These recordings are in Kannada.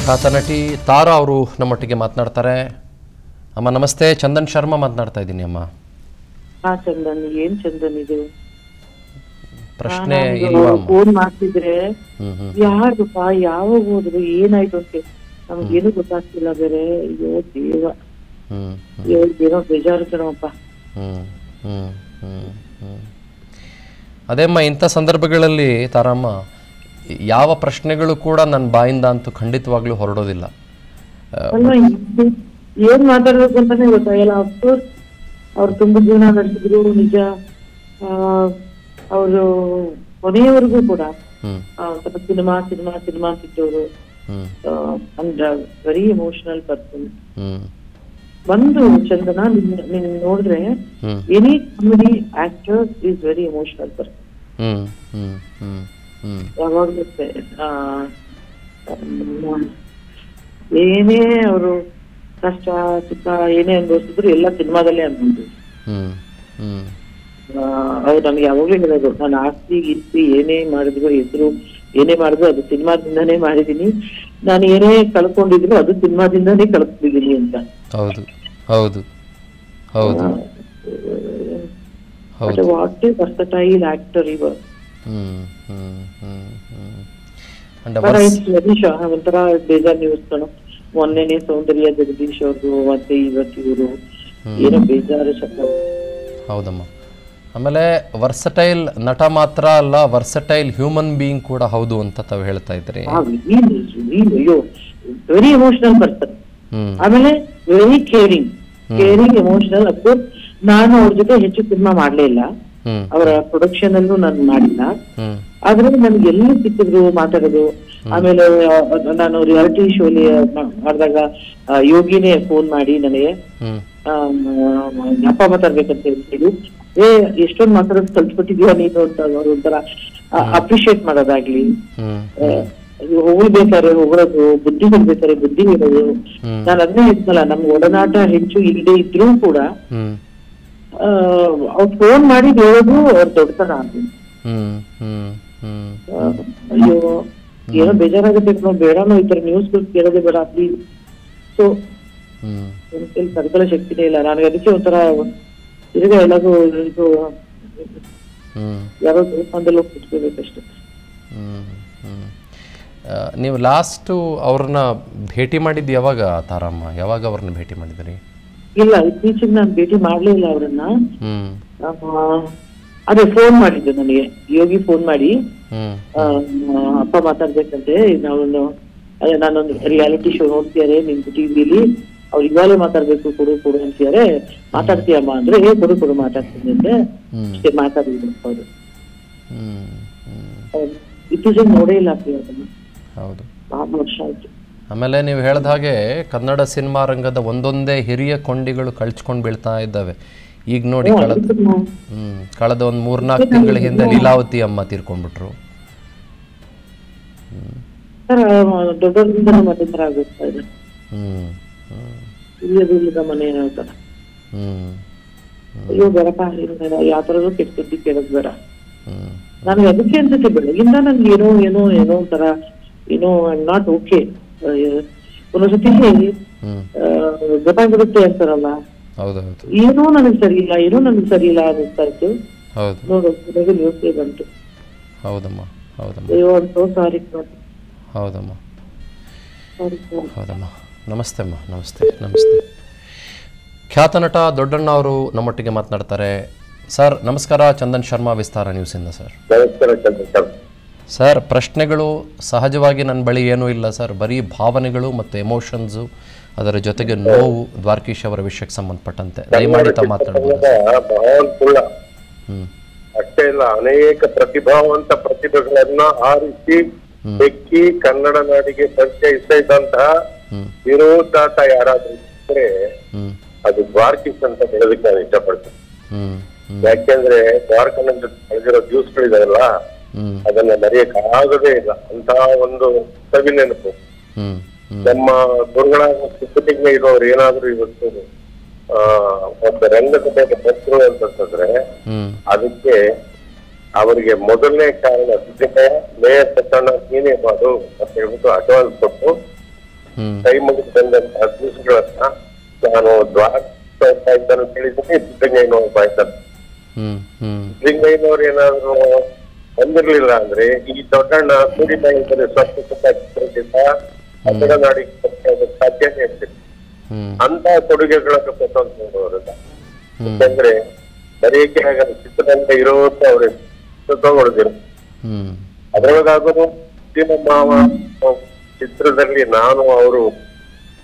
ಖ್ಯಾತ ನಟಿ ತಾರಾ ಅವರು ನಮ್ಮೊಟ್ಟಿಗೆ ಮಾತನಾಡ್ತಾರೆ. ಅಮ್ಮ ನಮಸ್ತೆ, ಚಂದನ್ ಶರ್ಮಾ ಮಾತನಾಡ್ತಾ ಇದ್ದೀನಿ ಅಮ್ಮ. ಚಂದನ್, ಏನ್ ಚಂದನ್ ಇದು ಪ್ರಶ್ನೆ ಇಲ್ವಾ? ಫೋನ್ ಮಾಡ್ತಿದ್ರೆ ಯಾರಪ್ಪ, ಯಾವಾಗ ಹೋದ್ರು, ಏನಾಯ್ತು ಅಂತ ನಮ್ಗೇನು ಗೊತ್ತಾಗ್ತಿಲ್ಲ. ಬೇರೆ ಅಯ್ಯೋ ದೇವ, ಏನೋ ಬೇಜಾರು ಕಣಪ್ಪ. ಅದೇಮ್ಮ, ಇಂಥ ಸಂದರ್ಭಗಳಲ್ಲಿ ತಾರಮ್ಮ ಯಾವ ಪ್ರಶ್ನೆಗಳು ಕೂಡ ನನ್ನ ಬಾಯಿಂದ ಅಂತೂ ಖಂಡಿತವಾಗ್ಲೂ ಹೊರಡೋದಿಲ್ಲ. ಏನ್ ಮಾತಾಡ್ಬೇಕು ಅಂತಾನೆ ಗೊತ್ತಾಗಲ್ಲ. ಅಫ್ಕೋರ್ಸ್ ಅವ್ರು ತುಂಬಾ ಜೀವನ ನಡೆಸಿದ್ರು, ನಿಜ. ಅವರು ಕೊನೆಯವರೆಗೂ ಕೂಡ ಸ್ವಲ್ಪ ಸಿನಿಮಾ ಸಿನಿಮಾ ಸಿನಿಮಾ ಸಿಟ್ಟವರು, ಅಂಡ್ ವೆರಿ ಎಮೋಷನಲ್ ಪರ್ಸನ್. ಒಂದು ಚಂದನ, ನಿನ್ ನೋಡಿದ್ರೆ any comedy actor is very emotional person. ಯಾವಾಗ್ಲೂ ಏನೇ ಅವರು ಕಷ್ಟ ಸುಖ ಏನೇ ಅನ್ಭವಿಸಿದ್ರು ಎಲ್ಲ ಸಿನಿಮಾದಲ್ಲೇ ಅನ್ಬೋದು. ಅವ್ರು ನನ್ಗೆ ಯಾವಾಗ್ಲೂ ಹೇಳೋದು, ನಾನು ಆಸ್ತಿ ಗೀಸ್ತಿ ಏನೇ ಮಾಡಿದ್ರು, ಹೆಸರು ಏನೇ ಮಾಡಿದ್ರು ಅದು ಸಿನಿಮಾದಿಂದಾನೇ ಮಾಡಿದೀನಿ, ನಾನು ಏನೇ ಕಳ್ಕೊಂಡಿದ್ರು ಅದು ಸಿನಿಮಾದಿಂದಾನೇ ಕಳ್ಕೊಂಡಿದೀನಿ ಅಂತ. ಹೌದು ಹೌದು ಹೌದು. ವಾಟ್ ಎ ವರ್ಸಟೈಲ್ ಆಕ್ಟರ್ ಇವ. ಒಂಥರ ಬೇಜಾರ್ ನ್ಯೂಸ್ ಕಣೋ. ಮೊನ್ನೆನೆ ಸೌಂದರ್ಯ ಜಗದೀಶ್ ಅವ್ರದ್ದು, ಮತ್ತೆ ಇವತ್ತು ಇವರು, ಏನೋ ಬೇಜಾರು ಶಬ್ದ. ಹೌದಮ್ಮ. ಆಮೇಲೆ ವರ್ಸಟೈಲ್ ನಟ ಮಾತ್ರ ಅಲ್ಲ, ವರ್ಸಟೈಲ್ ಹ್ಯೂಮನ್ ಬೀಯಿಂಗ್ ಕೂಡ ಹೌದು ಅಂತ ತಾವು ಹೇಳ್ತಾ ಇದ್ರಿ. ಅಯ್ಯೋ, ವೆರಿ ಎಮೋಷನಲ್ ಪರ್ಸನ್. ಆಮೇಲೆ ವೆರಿ ಕೇರಿಂಗ್ ಎಮೋಷನಲ್. ಅಫ್ಕೋರ್ಸ್ ನಾನು ಅವ್ರ ಜೊತೆ ಹೆಚ್ಚು ಸಿನಿಮಾ ಮಾಡ್ಲೇ ಇಲ್ಲ, ಅವರ ಪ್ರೊಡಕ್ಷನ್ ಅಲ್ಲೂ ನಾನು ಮಾಡಿಲ್ಲ. ಆದ್ರೆ ನನ್ಗೆ ಎಲ್ಲಿ ಸಿಕ್ಕಿದ್ರು ಮಾತಾಡೋದು. ಆಮೇಲೆ ನಾನು ರಿಯಾಲಿಟಿ ಶೋಲಿ ಮಾಡಿದಾಗ ಯೋಗಿನೇ ಫೋನ್ ಮಾಡಿ ನನಗೆ ಅಪ್ಪ ಮಾತಾಡ್ಬೇಕಂತ ಹೇಳಿ, ಎಷ್ಟೊಂದು ಮಾತಾಡೋದು ಕಲ್ಸ್ಕೊಟ್ಟಿದ್ಯಾ ನೀನು ಅಂತ ಅವ್ರು ಒಂಥರ ಅಪ್ರಿಶಿಯೇಟ್ ಮಾಡೋದಾಗ್ಲಿ, ಹೊಗಳ್ಬೇಕಾದ್ರೆ ಹೊಗಳೋದು, ಬುದ್ಧಿ ಬರ್ಬೇಕಾದ್ರೆ ಬುದ್ಧಿ ಹೇಳೋದು. ನಾನು ಅದನ್ನೇ ಹೇಳ್ತಲ್ಲ, ನಮ್ ಒಡನಾಟ ಹೆಚ್ಚು ಇಲ್ಲದೆ ಇದ್ರೂ ಕೂಡ ಅವ್ರು ಫೋನ್ ಮಾಡಿ ಹೇಳೋದು ಅವ್ರ ದೊಡ್ಡತನ ಅದು. ಅಯ್ಯೋ, ಏನೋ ಬೇಜಾರಾಗುತ್ತೆ, ಬೇಡನೋ ಈ ತರ ನ್ಯೂಸ್ ಕೇಳೋದೇ ಬೇಡ ಪ್ಲೀಸ್. ಸೊ ತಡ್ಕೊಳ್ಳೋ ಶಕ್ತಿನೇ ಇಲ್ಲ ನನಗೆ. ಅದಕ್ಕೆ ಒಂಥರ ತಿರುಗ ಎಲ್ಲಾದ್ರೂ ಇದು ಯಾರೋ ದೇವಸ್ಥಾನದಲ್ಲಿ ಹೋಗಿ ಕುತ್ಕೋಬೇಕಷ್ಟೆ. ನೀವು ಲಾಸ್ಟ್ ಅವ್ರನ್ನ ಭೇಟಿ ಮಾಡಿದ್ದು ಯಾವಾಗ ತಾರಮ್ಮ? ಯಾವಾಗ ಅವ್ರನ್ನ ಭೇಟಿ ಮಾಡಿದ್ರಿ? ಇಲ್ಲ, ಇತ್ತೀಚೆಗೆ ನಾನು ಭೇಟಿ ಮಾಡ್ಲೇ ಇಲ್ಲ ಅವ್ರನ್ನ. ಅದೇ ಫೋನ್ ಮಾಡಿದ್ದು ನನಗೆ ಯೋಗಿ, ಫೋನ್ ಮಾಡಿ ಅಪ್ಪ ಮಾತಾಡ್ಬೇಕಂತೆ, ಅದೇ ನಾನೊಂದು ರಿಯಾಲಿಟಿ ಶೋ ನೋಡ್ತಿದ್ದಾರೆ ನಿಮ್ ಟಿವಿಲಿ, ಅವ್ರು ಇವಾಗಲೇ ಮಾತಾಡ್ಬೇಕು, ಕೊಡು ಅಂತಿದ್ದಾರೆ, ಮಾತಾಡ್ತೀಯಮ್ಮ ಅಂದ್ರೆ ಕೊಡು ಮಾತಾಡ್ತೀನಿ ಅಂದ್ರೆ ಅಷ್ಟೇ ಮಾತಾಡಿದ್ರು ಅವರು. ಇತ್ತೀಚೆಗೆ ನೋಡೇ ಇಲ್ಲ ಅದನ್ನ. ಹೌದು, 6 ವರ್ಷ ಆಯ್ತು. ಆಮೇಲೆ ನೀವು ಹೇಳಿದ ಹಾಗೆ ಕನ್ನಡ ಸಿನಿಮಾ ರಂಗದ ಒಂದೊಂದೇ ಹಿರಿಯ ಕೊಂಡಿಗಳು ಕಳ್ಚ್ಕೊಂಡು ಬೀಳ್ತಾ ಇದ್ದಾವೆ. ಈಗ ನೋಡಿ, ಕಳೆದ ಒಂದು 3-4 ತಿಂಗಳ ಹಿಂದೆ ಲೀಲಾವತಿ ಅಮ್ಮ ತೀರ್ಕೊಂಡ್ಬಿಟ್ರು. ದೊಡ್ಡವರಿಂದ ಮನೆ ತರ ಆಗುತ್ತಾ ಇದೆ, ಇಲ್ಲದ ಮನೆ ತರ. ಅಯ್ಯೋ ಬೇಡಪ್ಪ, ಯಾವ ತರದ್ದು ಕೆಟ್ಟ ಸುದ್ದಿ ಕೇಳೋದು ಬೇಡ. ನನಗೆ ಅದಕ್ಕೆ ಅನ್ಸುತ್ತೆ ಬೆಳಗಿಂದ ನನ್ಗೆ ಏನೋ ಒಂಥರ ಏನೋ ನಾಟ್ ಓಕೆ. ಒಂದೊಂದ್ಸತಿ ಗೊತ್ತಾಗ್ಬಿಡುತ್ತೆ ಅಂತಾರಲ್ಲ, ಏನೋ ನನಗೆ ಸರಿ ಇಲ್ಲ ಅನ್ನಿಸ್ತಾ ಇತ್ತು. ನೋಡು, ನ್ಯೂಸ್ಗೆ ಬಂತು. ಹೌದಮ್ಮ ಹೌದಮ್ಮ. ಅಯ್ಯೋ, ಸೋ ಸಾರಿ. ಹೌದಮ್ಮ ಹೌದಮ್ಮ. ನಮಸ್ತೆ ಅಮ್ಮ. ನಮಸ್ತೆ. ಖ್ಯಾತ ನಟ ದೊಡ್ಡಣ್ಣ ಅವರು ನಮ್ಮೊಟ್ಟಿಗೆ ಮಾತನಾಡ್ತಾರೆ. ಸರ್ ನಮಸ್ಕಾರ, ಚಂದನ್ ಶರ್ಮಾ, ವಿಸ್ತಾರ ನ್ಯೂಸಿಂದ. ಸರ್ ಸರ್, ಪ್ರಶ್ನೆಗಳು ಸಹಜವಾಗಿ ನನ್ನ ಬಳಿ ಏನೂ ಇಲ್ಲ ಸರ್, ಬರೀ ಭಾವನೆಗಳು ಮತ್ತು ಎಮೋಷನ್ಸು, ಅದರ ಜೊತೆಗೆ ನೋವು, ದ್ವಾರಕೀಶ್ ಅವರ ವಿಷಯಕ್ಕೆ ಸಂಬಂಧಪಟ್ಟಂತೆ ದಯಮಾಡಿ ತಾವು ಮಾತನಾಡಬಹುದು. ಅಷ್ಟೇ ಇಲ್ಲ, ಅನೇಕ ಪ್ರತಿಭಾವಂತ ಪ್ರತಿಭೆಗಳನ್ನ ಆರಿಸಿ ಬೆಕ್ಕಿ ಕನ್ನಡ ನಾಡಿಗೆ ಪರಿಚಯಿಸ್ತಾ ಇದ್ದಂತಹ ವಿರೋಧಾಟ ಯಾರಾದ್ರೂ ಇದ್ರೆ ಅದು ದ್ವಾರಕೀಶ್ ಅಂತ ಹೇಳೋದಕ್ಕೆ ನಾನು ಇಷ್ಟಪಡ್ತೇನೆ. ಯಾಕೆಂದ್ರೆ ದ್ವಾರಕನಲ್ಲಿ ಕಳೆದಿರೋ ದಿವಸಗಳಿದಾವಲ್ಲ, ಅದನ್ನ ಮರೆಯಕ್ ಆಗೋದೇ ಇಲ್ಲ. ಅಂತ ಒಂದು ಸವಿ ನೆನಪು ನಮ್ಮ ದುರ್ಗಣ ಸುತ್ತಿಗೆ ಇರೋರು ಏನಾದ್ರು ಇವತ್ತು ಒಂದು ರಂಗದ ಮೇಲೆ ಬಂದ್ರು ಅಂತಂದ್ರೆ ಅದಕ್ಕೆ ಅವರಿಗೆ ಮೊದಲನೇ ಕಾರಣ ಸಿದ್ದಯ್ಯ, ಮೇಯರ್ ಸತ್ತಣ್ಣ ನೀನೇ ಮಾಡು ಅಂತ ಹೇಳ್ಬಿಟ್ಟು ಅಡ್ವಾನ್ಸ್ ಕೊಟ್ಟು ಕೈ ಮುಗಿದು ಬಂದಂತಹ ದಿವಸಗಳನ್ನ ನಾನು ದ್ವಾರ ಕೇಳಿದ್ದೀನಿ. ಸಿದ್ದಲಿಂಗಯ್ಯನವ್ರು ಬಾಯ್ತಾರೆ. ಸಿದ್ದಲಿಂಗಯ್ಯನವ್ರು ಏನಾದ್ರು ಬಂದಿರ್ಲಿಲ್ಲ ಅಂದ್ರೆ ಈ ದೊಡ್ಡಣ್ಣ ಸೂರಿಬಾಯಿ ಸ್ವಚ್ಛದಿಂದ ಕನ್ನಡ ನಾಡಿಗೆ ಸಾಧ್ಯನೇ ಇರ್ತಿತ್ತು. ಅಂತ ಕೊಡುಗೆಗಳನ್ನು ಕೊಟ್ಟಂತವ್ರಲ್ಲ. ಯಾಕಂದ್ರೆ ಬರೆಯಕ್ಕೆ ಆಗಲ್ಲ, ಚಿತ್ರರಂಗ ಇರೋದು ಅವ್ರೆ ತಗೊಳ್ದಿರು. ಅದ್ರೊಳಗಾದ್ರು ಮಾವ ಚಿತ್ರದಲ್ಲಿ ನಾನು ಅವರು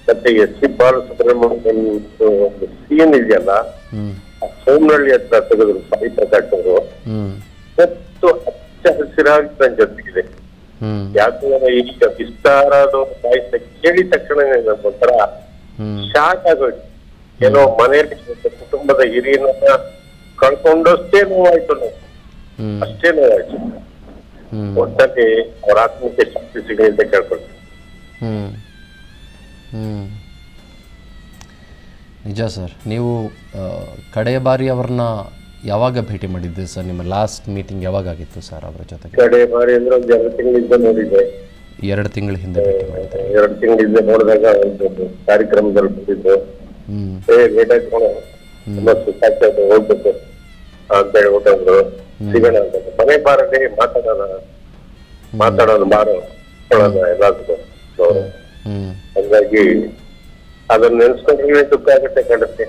ಮತ್ತೆ ಎಸ್ ಸಿ ಬಾಲಸುಬ್ರಹ್ಮಣ್ಯಂ ಒಂದು ಸೀನ್ ಇದೆಯಲ್ಲ, ಸೋಮನಹಳ್ಳಿ ಹತ್ರ ತೆಗೆದ್ರು ಸಾಯಿ ಪ್ರಕಾಶ್ ಅವರು. ಮತ್ತು ಹಚ್ಚ ಹಸಿರಾಗಿ ನನ್ನ ಜೊತೆಗಿದೆ. ಯಾಕಂದ್ರೆ ಈಗ ವಿಸ್ತಾರದ ಸಾಹಿತ್ಯ ಕೇಳಿದ ತಕ್ಷಣ ಒಂಥರ ಶಾಕ್ ಆಗೋಯ್ತು. ಏನೋ ಮನೆಯಲ್ಲಿ ಕುಟುಂಬದ ಹಿರಿಯನನ್ನ ಕಳ್ಕೊಂಡಷ್ಟೇ ನೋವಾಯ್ತು. ನಾವು ಅಷ್ಟೇ ನೋವಾಯ್ತು. ಒಟ್ಟಲ್ಲಿ ಅವ್ರ ಆತ್ಮಕ್ಕೆ ಶಕ್ತಿ ಸಿಗಲಿ ಅಂತ ಕೇಳ್ಕೊಳ್ತೀವಿ. ನಿಜ ಸರ್. ನೀವು ಕಡೆಯ ಬಾರಿ ಅವ್ರನ್ನ ಯಾವಾಗ ಭೇಟಿ ಮಾಡಿದ್ದೆ ಸರ್? ನಿಮ್ಮ ಲಾಸ್ಟ್ ಮೀಟಿಂಗ್ ಯಾವಾಗ ಆಗಿತ್ತು ಸರ್ ಅವರ ಜೊತೆಗೆ? ಕಡೆಯ ಬಾರಿ ಅಂದ್ರೆ ಒಂದು 2 ತಿಂಗಳಿಂದ ನೋಡಿದ್ದೆ. 2 ತಿಂಗಳ ಹಿಂದೆ ಭೇಟಿ ಮಾಡಿದ್ದೆ. 2 ತಿಂಗಳಿಂದ ನೋಡಿದಾಗ ಒಂದು ಕಾರ್ಯಕ್ರಮದಲ್ಲಿ ಬಂದಿದ್ದು. ತುಂಬಾ ಸುತ್ತಾಗ್ತದೆ, ಹೋಗ್ಬೇಕು ಅಂತ ಹೇಳ್ಬಿಟ್ಟಂದ್ರು. ಸಿಗೋಣ ಅಂತ ಮನೆ ಬಾರದೆ ಮಾತಾಡೋದು ಬಾರೋ ಎಲ್ಲಾದ್ರು. ಹಾಗಾಗಿ ಅದನ್ನ ನೆನ್ಸ್ಕೊಂಡ್ರೆ ದುಃಖ ಆಗುತ್ತೆ, ಕಾಣುತ್ತೆ.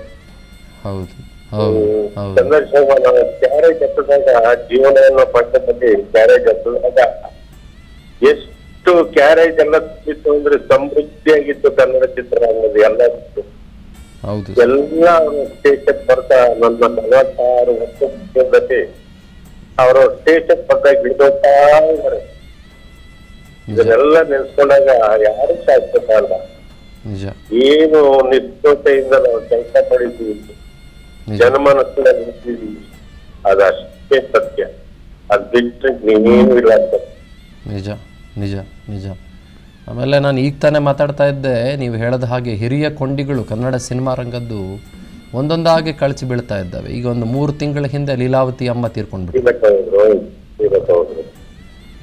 ಚಂದ್ರಶೇಖರ್ ಕ್ಯಾರೇಜ್ ಹತ್ತದಾಗ ಜೀವನವನ್ನು ಪಟ್ಟದಲ್ಲಿ ಕ್ಯಾರೇಜ್ ಹತ್ತದಾಗ ಎಷ್ಟು ಕ್ಯಾರೇಜ್ ಎಲ್ಲ ತುಂಬಿತ್ತು ಅಂದ್ರೆ ಸಮೃದ್ಧಿಯಾಗಿತ್ತು ಕನ್ನಡ ಚಿತ್ರರಂಗದ ಎಲ್ಲ. ಎಲ್ಲ ಸ್ಟೇಷನ್ ಬರ್ತಾ ನನ್ನ 46 ವರ್ಷದಲ್ಲಿ ಅವರು ಸ್ಟೇಷನ್ ಬರ್ದಾಗ ಇಳಿದೋಗ್ತಾ ಇದ್ದಾರೆ. ಇದನ್ನೆಲ್ಲ ನೆನ್ಸ್ಕೊಂಡಾಗ ಯಾರು ಶಾಶ್ವತ ಅಲ್ಲ. ಏನು ನಿಷ್ಠತೆಯಿಂದ ನಾವು ಕೆಲಸ ಮಾಡಿದ್ದೀವಿ, ಜನಮನಸ್ಸಿನಲ್ಲಿ ನಿಂತಿದ್ದೀವಿ, ಅದಷ್ಟೇ ಸತ್ಯ. ಅದ್ ಬಿಟ್ಟರೆ ನೀವೇನು ಇಲ್ಲ ಅಂತ. ನಿಜ ನಿಜ ನಿಜ. ಆಮೇಲೆ ನಾನು ಈಗ ತಾನೇ ಮಾತಾಡ್ತಾ ಇದ್ದೆ, ನೀವು ಹೇಳದ ಹಾಗೆ ಹಿರಿಯ ಕೊಂಡಿಗಳು ಕನ್ನಡ ಸಿನಿಮಾ ರಂಗದ್ದು ಒಂದೊಂದಾಗಿ ಕಳಚಿ ಬೀಳ್ತಾ ಇದ್ದಾವೆ. ಈಗ ಒಂದು 3 ತಿಂಗಳ ಹಿಂದೆ ಲೀಲಾವತಿ ಅಮ್ಮ ತೀರ್ಕೊಂಡ್ಬಿಟ್ಟು,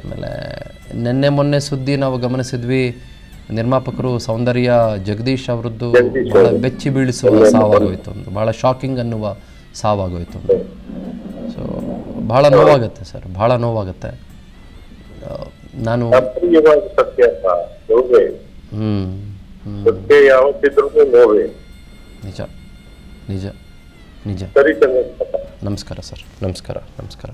ಆಮೇಲೆ ನಿನ್ನೆ ಮೊನ್ನೆ ಸುದ್ದಿ ನಾವು ಗಮನಿಸಿದ್ವಿ, ನಿರ್ಮಾಪಕರು ಸೌಂದರ್ಯ ಜಗದೀಶ್ ಅವರದ್ದು ಬಹಳ ಬೆಚ್ಚಿ ಬೀಳಿಸುವ ಸಾವಾಗೋಯ್ತು, ಒಂದು ಬಹಳ ಶಾಕಿಂಗ್ ಅನ್ನುವ ಸಾವಾಗೋಯ್ತು. ಸೊ ಬಹಳ ನೋವಾಗುತ್ತೆ ಸರ್, ಬಹಳ ನೋವಾಗುತ್ತೆ. ನಾನು ನಿಜ ನಿಜ ನಿಜ. ನಮಸ್ಕಾರ ಸರ್. ನಮಸ್ಕಾರ ನಮಸ್ಕಾರ.